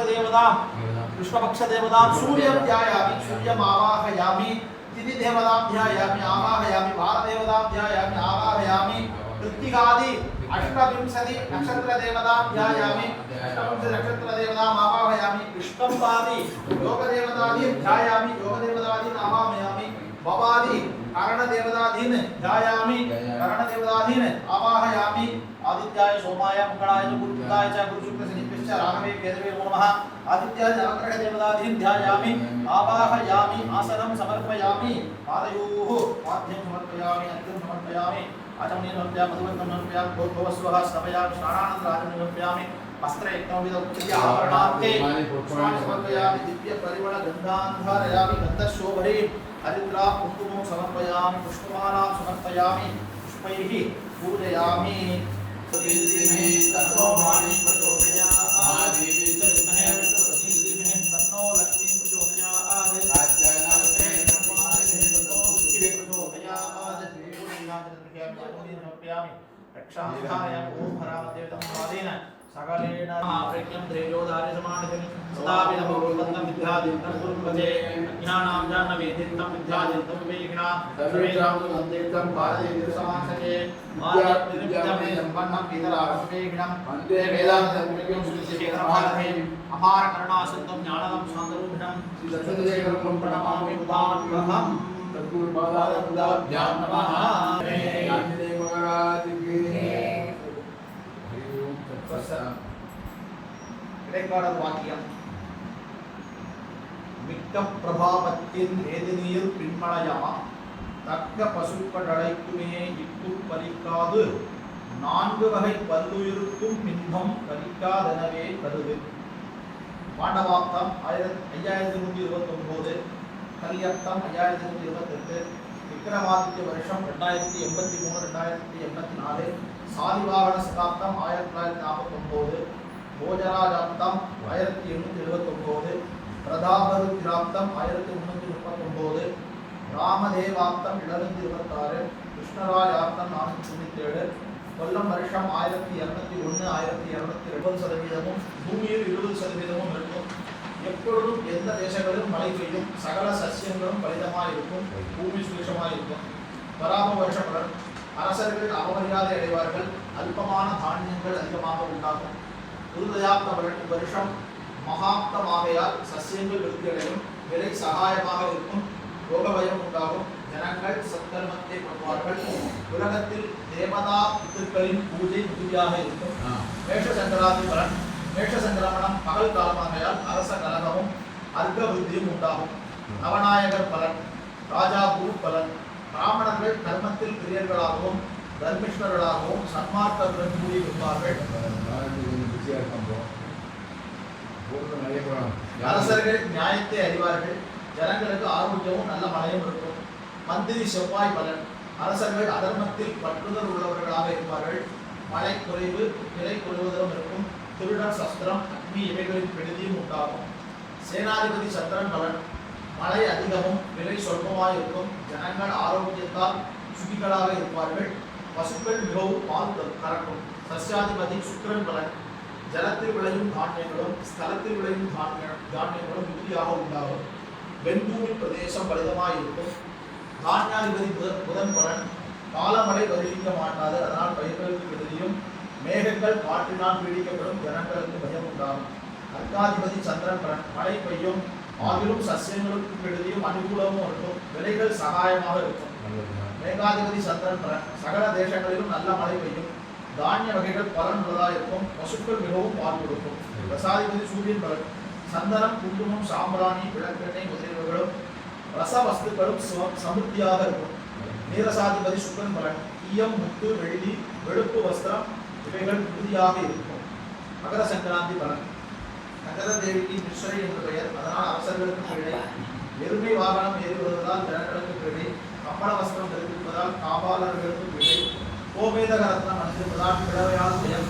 देवतां कृष्णपक्ष देवतां सूर्यं ध्यायामि सूर्यम् आवाहयामि तिथि देवतां ध्यायामि आवाहयामि वारदेवतां ध्यायामि आवाहयामि कृत्तिकादि अष्टविंशति नक्षत्र देवतां ध्यायामि अष्टविंशति नक्षत्र देवताम् आवाहयामि विष्णुपादि योग देवतादीन् ध्यायामि योग देवतादीन् आवाहयामि भवादि कर्ण देवतादीन् ध्यायामि कर्ण देवतादीन् आवाहयामि आदित्याय सोमाय मंगलाय गुरुदाय च गुरुशुक्रशनिभ्यश्च राघवे केतवे नमो नमः आदित्याय नवग्रह देवतादीन् ध्यायामि आवाहयामि आसनं समर्पयामि पादयोः पाद्यं समर्पयामि अर्घ्यं समर्पयामि आचमनीयं समर्पयामि मधुवर्गं समर्पयामि भोगवस्वः समर्पयामि स्नानानन्तरं समर्पयामि वस्त्रे एकविध उच्चर्य आभरणार्थे पुष्पाणि समर्पयामि दिव्य परिमळ गन्धान्धारयामि गन्धशोभरे हरिद्रा कुङ्कुमं समर्पयामि पुष्पमालां समर्पयामि पुष्पैः पूजयामि तन्नो वाणी प्रचोदयात् तन्नो लक्ष्मी प्रचोदयात् रक्षांधारयामि ओम हरामदेवतं सकलेन आप्रेक्यं त्रैलोदार्य समानिधिं सदापि नमो भगवन्तं विद्यादितं गुरुपदे ज्ञानां जानवेदितं विद्यादितं विवेकिना सर्वेषां वन्देतं भारतीय समासके विद्यामे सम्पन्नं पितराविवेकिनं वन्दे वेदान्तविवेकं सुविशेषं भारते अपार करुणासिन्धुं ज्ञानदं शान्तरूपिणं श्री दशरथेश्वरं प्रणमामि उदात्महं तद्गुरुपादाभ्यां नमः आंजनेय महाराज की இடைக்காடல் வாக்கியம் மிக்க பிரபாவத்தின் வேதினியில் பின்மலையா தக்க பசுக்கள் அழைக்குமே இட்டு பலிக்காது நான்கு வகை பல்லுயிருக்கும் பின்பம் பலிக்காதெனவே கருது. பாண்டவாப்தம் 5129, கலியப்தம் 5128, விக்ரமாதித்ய வருஷம் 2083 2084, சாலிவாகன சதாப்தம் 1949, போஜராஜாப்தம் 1879, பிரதாபருத்திராப்தம் 1339, ராமதேவாப்தம் 726, கிருஷ்ணராஜாப்தம் 497, கொல்லம் வருஷம் 1201 1220% பூமியில் 20% இருக்கும். எப்பொழுதும் எந்த தேசங்களிலும் மழை பெய்யும், சகல சசியங்களும் பலிதமாக இருக்கும், பூமி சுபிஷமாக இருக்கும். பராம வருஷ பலன் அரசர்கள் அவமரியாதை அடைவார்கள், அல்பமான தானியங்கள் அதிகமாக உண்டாகும். புதுதயாப்த வருஷம் மகாப்தமாகையால் சசியங்கள் விருத்தியடையும், விலை சகாயமாக இருக்கும், ரோகபயம் உண்டாகும், ஜனங்கள் சத்கர்மத்தை பண்ணுவார்கள். உலகத்தில் தேவதா பித்துக்களின் பூஜை மிகுதியாக இருக்கும். மேஷ சங்கராதி பலன் மேஷ சங்கிரமணம் பகல் காலமாகையால் அரச கலகமும் அர்க்க விருத்தியும் உண்டாகும். நவநாயகர் பலன் ராஜா குரு பலன் பிராமணர்கள் கர்மத்தில் பிரியர்களாகவும் தர்மிஷ்ணர்களாகவும் சன்மார்க்கத்துடன் கூடியிருப்பார்கள். அரசர்கள் நியாயத்தை அறிவார்கள், ஜனங்களுக்கு ஆரோக்கியமும் நல்ல மழையும் இருக்கும். மந்திரி செவ்வாய் பலன் அரசர்கள் அதர்மத்தில் பற்றுதல் உள்ளவர்களாக இருப்பார்கள். மழை குறைவு, விலை குறைவதும் இருக்கும். திருடன் சஸ்திரம் அக்னி இவைகளின் பெரிதியும் உண்டாகும். சேனாதிபதி சந்திரன் பலன் மழை அதிகமும் விலை சொல்பமாக இருக்கும். ஜனங்கள் ஆரோக்கியத்தால் சுகிகளாக இருப்பார்கள். பசுக்கள் மிகவும் பால் கறக்கும். சஸ்யாதிபதி சுக்கிரன் பலன் ஜலத்தில் விளையும் தானியங்களும் ஸ்தலத்தில் விளையும் தானியங்களும் மிகுதியாக உண்டாகும். வெண்பூமி பிரதேசம் பலிதமாக இருக்கும். தானியாதிபதி புதன் பலன் காலமழை வருகிக்க மாட்டாது, அதனால் பயிர்களுக்கு விடுதியும். மேகங்கள் காற்றினால் பீடிக்கப்படும், ஜனங்களுக்கு பயம் உண்டாகும். அர்க்காதிபதி சந்திரன் பலன் மழை பெய்யும், ஆகிலும் சஸ்யங்களுக்கு கெடுதியும் அனுகூலமும் இருக்கும், விலைகள் சகாயமாக இருக்கும். மேகாதிபதி சந்திரன் பலன் சகல தேசங்களிலும் நல்ல மழை பெய்யும், தானிய வகைகள் பலன் உள்ளதாக இருக்கும், பசுக்கள் மிகவும் பால் கொடுக்கும். ரசாதிபதி சூரியன் பலன் சந்தனம், குங்குமம், சாம்பிராணி, விளக்கெண்ணெய் முதலியவர்களும் ரச வஸ்துக்களும் சமிருத்தியாக இருக்கும். நீரசாதிபதி சுக்கரன் பலன் ஈயம், முத்து, வெள்ளி, வெளுப்பு வஸ்திரம் இவைகள் மிகுதியாக இருக்கும். மகர சங்கராந்தி பலன் நகர தேவிக்கு மிஸ்ரை என்று பெயர், அதனால் அரசர்களுக்கு பிழை. எருமை வாகனம் ஏறி வருவதால் ஜனங்களுக்கு பிழை. கம்பள வஸ்திரம் தெரிவிப்பதால் காபாலர்களுக்கு பிழை. கோமேதக ரத்னம் அணிந்திருப்பதால் பிளவையால் பயம்.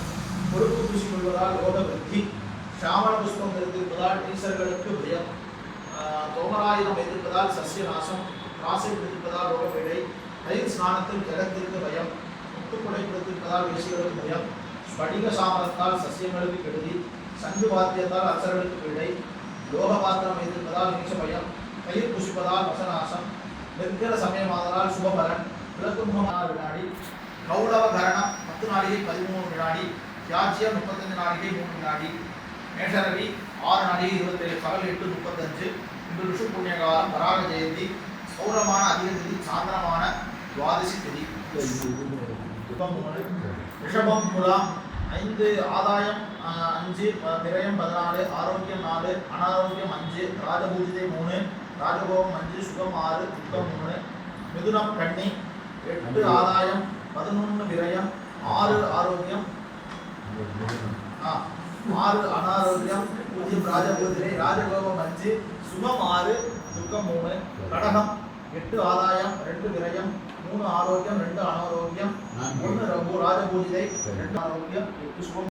பொறுப்பு பூசிக்கொள்வதால் யோக விருத்தி. சாமண புஷ்பம் தெரிவிப்பதால் டீசர்களுக்கு பயம். தோமராயுதம் எதிர்ப்பதால் சசிய நாசம். காசை பிடிப்பதால் ரோக பிழை. தயிர் ஸ்நானத்தில் ஜலத்திற்கு பயம். முத்துக்குடை பிடித்திருப்பதால் வேசிகளுக்கு பயம். ஸ்படிக சாமரத்தால் சசியங்களுக்கு கெடுதி. சங்கு வாத்தியத்தால் அரசர்களுக்கு பீடை, லோக பாத்திரம் வைத்திருப்பதால் நீச்ச பயம், கயிறு புசிப்பதால் வசநாசம், நிற்கிற சமயமாதலால் சுபபலன், விளக்கு முகம் 6 வினாடி, கௌளவ கரணம் 10 நாழிகை 13 வினாடி, தியாஜ்யம் 35 நாழிகை 3 வினாடி, மேஷரவி 6 நாழிகை 27, பகல் 8:35. இன்று ரிஷு புண்ணியகாலம், வராக ஜெயந்தி, சௌரமான அதிக திதி, சாந்திரமான துவாதசி திதி. ரிஷபம் துலாம் 5, ஆதாயம் 5, விரயம் 14, ஆரோக்கியம் 4, அனாரோக்கியம் 5, ராஜபூஜிதை 3, ராஜபோகம் 5, சுகம் 6, துக்கம் 3. மிதுனம் கன்னி 8, ஆதாயம் 11, விரயம் 6, ஆரோக்கியம் 6, அனாரோக்கியம் 0, ராஜபூஜிதை, ராஜபோகம் 5, சுகம் 6, துக்கம் 3. கடகம் 8, ஆதாயம் 2, விரயம் 3, ஆரோக்கியம் 2, அனாரோக்கியம் 1, ராஜபூஜிதை 2, ஆரோக்கியம் 8, சுகம்